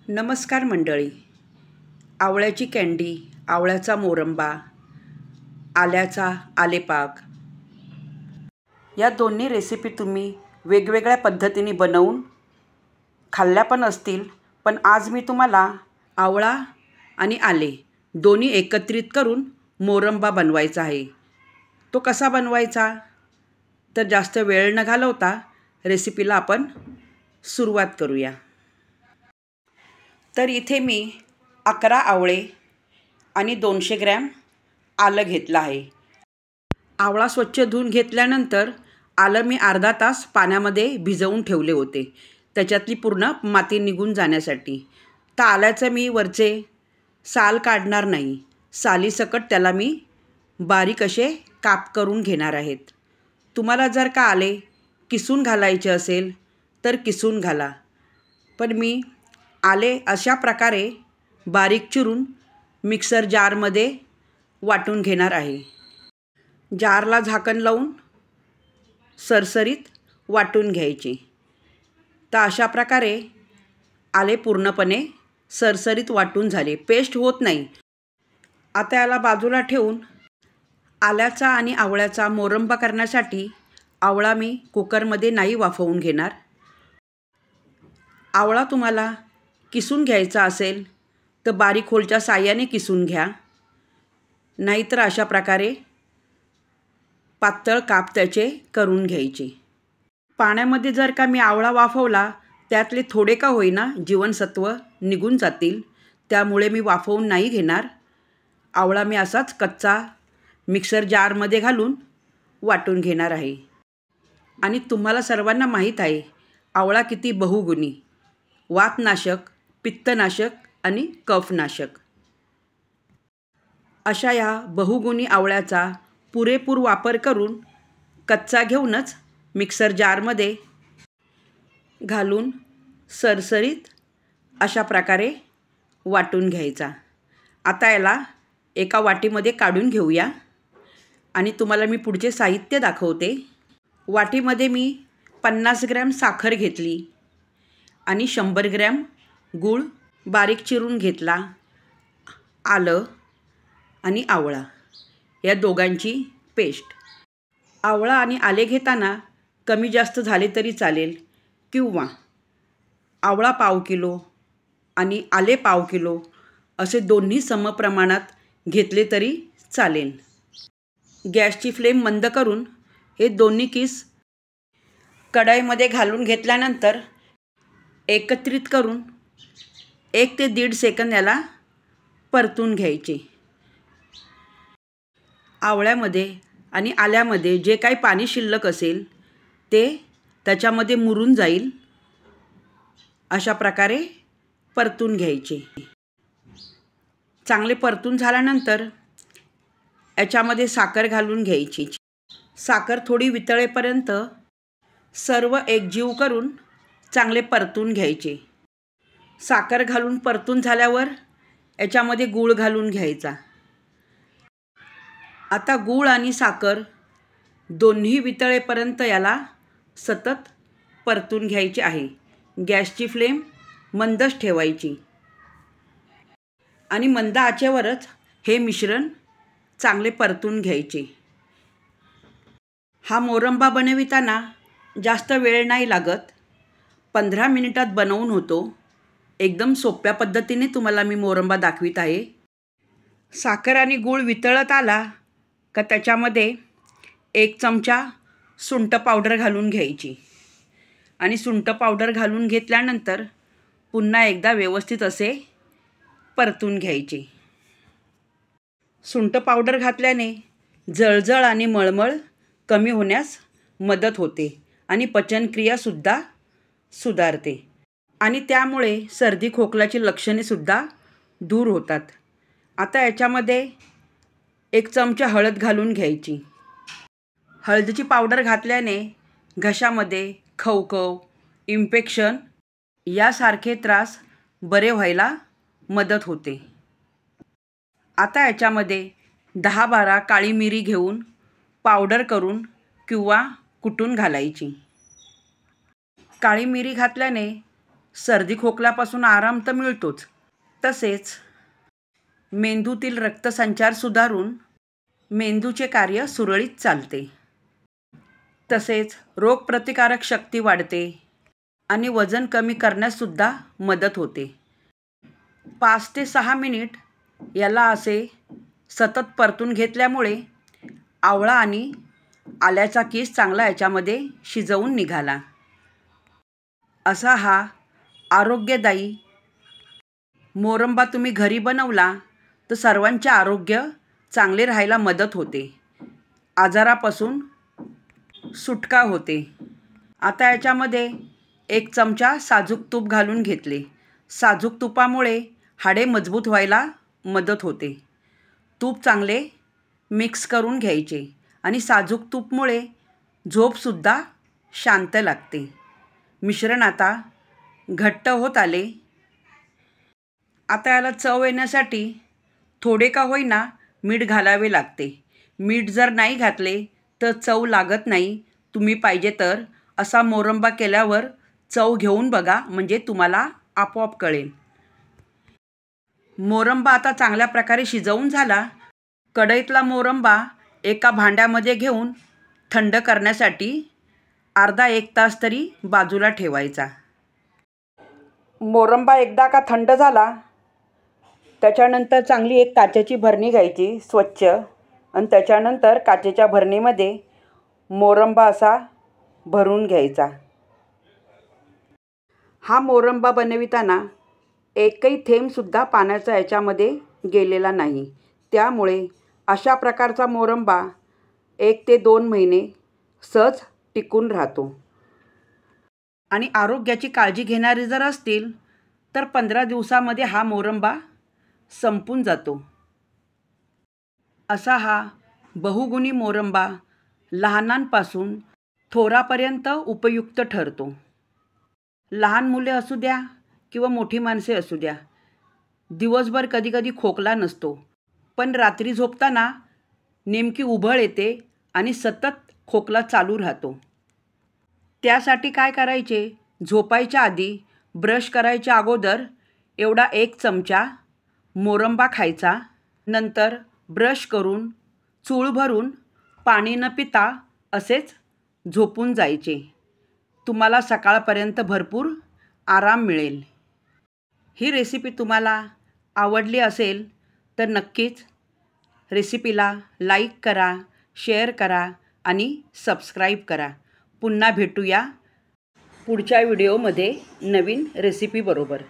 नमस्कार मंडळी. आवळ्याची कँडी, आवळ्याचा मोरंबा, आल्याचा आलेपाक या दोन्ही रेसिपी तुम्ही वेगवेगळ्या पद्धतीने बनवून खाल्ल्या पण असतील, पण आज मी तुम्हाला आवळा आणि आले दोन्ही एकत्रित करून मोरंबा बनवायचा आहे. तो कसा बनवायचा तर जास्त वेळ न घालवता रेसिपीला आपण सुरुवात करूया. तर इथे मी 11 आवळे आणि 200 ग्रॅम आलं घेतलं आहे. आवळा स्वच्छ धुवून घेतल्यानंतर आलं मी अर्धा तास पाण्यामध्ये भिजवून ठेवले होते, त्याच्यातली पूर्ण माती निघून जाण्यासाठी. तर आल्याचं मी वरचे साल काढणार नाही, सालीसकट त्याला मी बारीक असे काप करून घेणार आहेत. तुम्हाला जर का आले किसून घालायचे असेल तर किसून घाला, पण मी आले अशा प्रकारे बारीक चिरून मिक्सर जारमध्ये वाटून घेणार आहे. जारला झाकण लावून सरसरीत वाटून घ्यायचे. तर अशा प्रकारे आले पूर्णपणे सरसरीत वाटून झाले, पेस्ट होत नाही. आता याला बाजूला ठेवून आल्याचा आणि आवळ्याचा मोरंबा करण्यासाठी आवळा मी कुकरमध्ये नाही वाफवून घेणार. आवळा तुम्हाला किसून घ्यायचा असेल तर बारीक होलच्या साह्याने किसून घ्या, नाहीतर अशा प्रकारे पातळ काप त्याचे करून घ्यायचे. पाण्यामध्ये जर का मी आवळा वाफवला त्यातले थोडे का होईना जीवनसत्व निघून जातील, त्यामुळे मी वाफवून नाही घेणार. आवळा मी असाच कच्चा मिक्सर जारमध्ये घालून वाटून घेणार आहे. आणि तुम्हाला सर्वांना माहीत आहे आवळा किती बहुगुणी, वातनाशक, पित्तनाशक आणि कफनाशक. अशा या बहुगुणी आवळ्याचा पुरेपूर वापर करून कच्चा घेऊनच मिक्सर जारमध्ये घालून सरसरीत अशा प्रकारे वाटून घ्यायचा. आता याला एका वाटीमध्ये काढून घेऊया आणि तुम्हाला मी पुढचे साहित्य दाखवते. वाटीमध्ये मी 50 ग्रॅम साखर घेतली आणि 100 ग्रॅम गूळ बारीक चिरून घेतला. आलं आणि आवळा या दोघांची पेस्ट. आवळा आणि आले घेताना कमी जास्त झाले तरी चालेल, किंवा आवळा पाव किलो आणि आले पाव किलो असे दोन्ही समप्रमाणात घेतले तरी चालेल. गॅसची फ्लेम मंद करून हे दोन्ही किस कढईमध्ये घालून घेतल्यानंतर एकत्रित करून 1 ते 1.5 सेकंद याला परतून घ्यायचे. आवळ्यामध्ये आणि आल्यामध्ये जे काही पाणी शिल्लक असेल ते त्याच्यामध्ये मुरून जाईल, अशा प्रकारे परतून घ्यायचे. चांगले परतून झाल्यानंतर याच्यामध्ये साखर घालून घ्यायची. साखर थोडी वितळेपर्यंत सर्व एकजीव करून चांगले परतून घ्यायचे. साखर घालून परतून झाल्यावर याच्यामध्ये गूळ घालून घ्यायचा. आता गूळ आणि साखर दोन्ही वितळेपर्यंत याला सतत परतून घ्यायचे आहे. गॅसची फ्लेम मंदच ठेवायची आणि मंद आचेवरच हे मिश्रण चांगले परतून घ्यायचे. हा मोरंबा बनविताना जास्त वेळ नाही लागत, 15 मिनिटात बनवून होतो. एकदम सोप्या पद्धतीने तुम्हाला मी मोरंबा दाखवित आहे. साखर आणि गूळ वितळत आला का त्याच्यामध्ये 1 चमचा सुंठ पावडर घालून घ्यायची आणि सुंठ पावडर घालून घेतल्यानंतर पुन्हा एकदा व्यवस्थित असे परतून घ्यायचे. सुंठ पावडर घातल्याने जळजळ आणि मळमळ कमी होण्यास मदत होते आणि पचनक्रियासुद्धा सुधारते आणि त्यामुळे सर्दी खोकल्याची लक्षणेसुद्धा दूर होतात. आता याच्यामध्ये 1 चमचा हळद घालून घ्यायची. हळदीची पावडर घातल्याने घशामध्ये खवखव, इन्फेक्शन यासारखे त्रास बरे व्हायला मदत होते. आता याच्यामध्ये 10-12 काळी मिरी घेऊन पावडर करून किंवा कुटून घालायची. काळी मिरी घातल्याने सर्दी खोकल्यापासून आराम तर मिळतोच, तसेच मेंदूतील रक्तसंचार सुधारून मेंदूचे कार्य सुरळीत चालते. तसेच रोगप्रतिकारक शक्ती वाढते आणि वजन कमी करण्याससुद्धा मदत होते. 5 ते 6 मिनिट याला असे सतत परतून घेतल्यामुळे आवळा आणि आल्याचा किस चांगला याच्यामध्ये शिजवून निघाला. असा हा आरोग्यदायी मोरंबा तुम्ही घरी बनवला तर सर्वांचे आरोग्य चांगले राहायला मदत होते, आजारापासून सुटका होते. आता याच्यामध्ये 1 चमचा साजूक तूप घालून घेतले. साजूक तुपामुळे हाडे मजबूत व्हायला मदत होते. तूप चांगले मिक्स करून घ्यायचे आणि साजूक तूपमुळे झोपसुद्धा शांत लागते. मिश्रण आता घट्ट होत आले. आता याला चव येण्यासाठी थोडे का होईना मीठ घालावे लागते. मीठ जर नाही घातले तर चव लागत नाही. तुम्ही पाहिजे तर असा मोरंबा केल्यावर चव घेऊन बघा, म्हणजे तुम्हाला आपोआप कळेल. मोरंबा आता चांगल्या प्रकारे शिजवून झाला. कढईतला मोरंबा एका भांड्यामध्ये घेऊन थंड करण्यासाठी अर्धा 1 तास तरी बाजूला ठेवायचा. मोरंबा एकदा का थंड झाला त्याच्यानंतर चांगली एक काचेची भरणी घ्यायची स्वच्छ, आणि त्याच्यानंतर काचेच्या भरणीमध्ये मोरंबा असा भरून घ्यायचा. हा मोरंबा बनविताना एकही थेंबसुद्धा पाण्याचा याच्यामध्ये गेलेला नाही. त्यामुळे अशा प्रकारचा मोरंबा 1 ते 2 महिने सहज टिकून राहतो. आणि आरोग्याची काळजी घेणारे जर असतील तर 15 दिवसामध्ये हा मोरंबा संपून जातो. असा हा बहुगुणी मोरंबा लहानांपासून थोरापर्यंत उपयुक्त ठरतो. लहान मुले असू द्या किंवा मोठी माणसे असू द्या, दिवसभर कधीकधी खोकला नसतो, पण रात्री झोपताना नेमकी उबळ येते आणि सतत खोकला चालू राहतो. त्यासाठी काय करायचे, झोपायच्या आधी ब्रश करायच्या अगोदर एवढा 1 चमचा मोरंबा खायचा. नंतर ब्रश करून चूळ भरून पाणी न पिता असेच झोपून जायचे. तुम्हाला सकाळपर्यंत भरपूर आराम मिळेल. ही रेसिपी तुम्हाला आवडली असेल तर नक्कीच रेसिपीला लाईक करा, शेअर करा आणि सबस्क्राईब करा. पुन्हा भेटूया पुढच्या व्हिडिओमध्ये नवीन रेसिपीबरोबर.